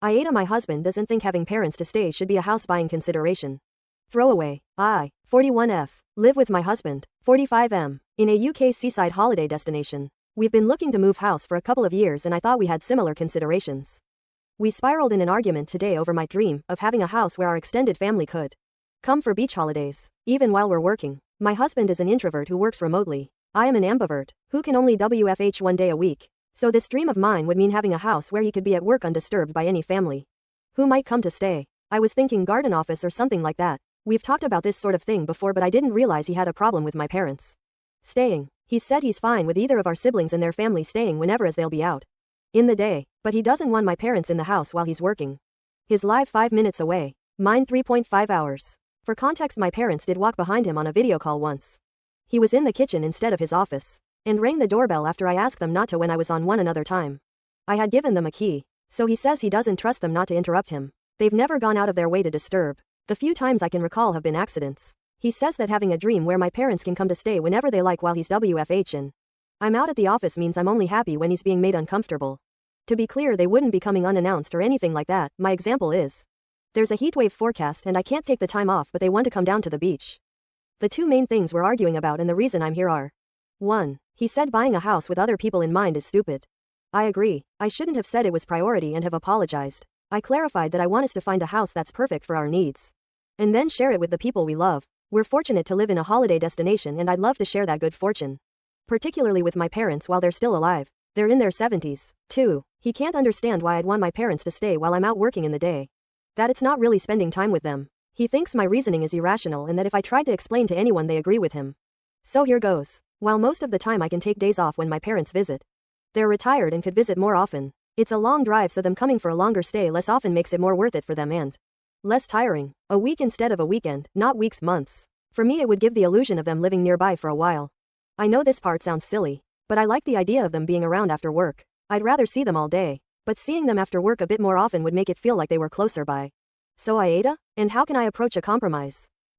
AITA my husband doesn't think having parents to stay should be a house buying consideration. Throwaway. 41F. Live with my husband. 45M. In a UK seaside holiday destination. We've been looking to move house for a couple of years and I thought we had similar considerations. We spiraled in an argument today over my dream of having a house where our extended family could come for beach holidays, even while we're working. My husband is an introvert who works remotely. I am an ambivert, who can only WFH 1 day a week. So this dream of mine would mean having a house where he could be at work undisturbed by any family who might come to stay. I was thinking garden office or something like that. We've talked about this sort of thing before, but I didn't realize he had a problem with my parents staying. He said he's fine with either of our siblings and their family staying whenever as they'll be out in the day, but he doesn't want my parents in the house while he's working. His live 5 minutes away, mine 3.5 hours. For context, my parents did walk behind him on a video call once. He was in the kitchen instead of his office, and rang the doorbell after I asked them not to when I was on one another time. I had given them a key, so he says he doesn't trust them not to interrupt him. They've never gone out of their way to disturb. The few times I can recall have been accidents. He says that having a dream where my parents can come to stay whenever they like while he's WFH and I'm out at the office means I'm only happy when he's being made uncomfortable. To be clear, they wouldn't be coming unannounced or anything like that. My example is, there's a heatwave forecast and I can't take the time off, but they want to come down to the beach. The two main things we're arguing about and the reason I'm here are: 1. He said buying a house with other people in mind is stupid. I agree. I shouldn't have said it was priority and have apologized. I clarified that I want us to find a house that's perfect for our needs and then share it with the people we love. We're fortunate to live in a holiday destination and I'd love to share that good fortune, particularly with my parents while they're still alive. They're in their 70s. 2. He can't understand why I'd want my parents to stay while I'm out working in the day. That it's not really spending time with them. He thinks my reasoning is irrational and that if I tried to explain to anyone they agree with him. So here goes. While most of the time I can take days off when my parents visit, they're retired and could visit more often. It's a long drive, so them coming for a longer stay less often makes it more worth it for them and less tiring. A week instead of a weekend, not weeks, months. For me it would give the illusion of them living nearby for a while. I know this part sounds silly, but I like the idea of them being around after work. I'd rather see them all day, but seeing them after work a bit more often would make it feel like they were closer by. So AITA? And how can I approach a compromise?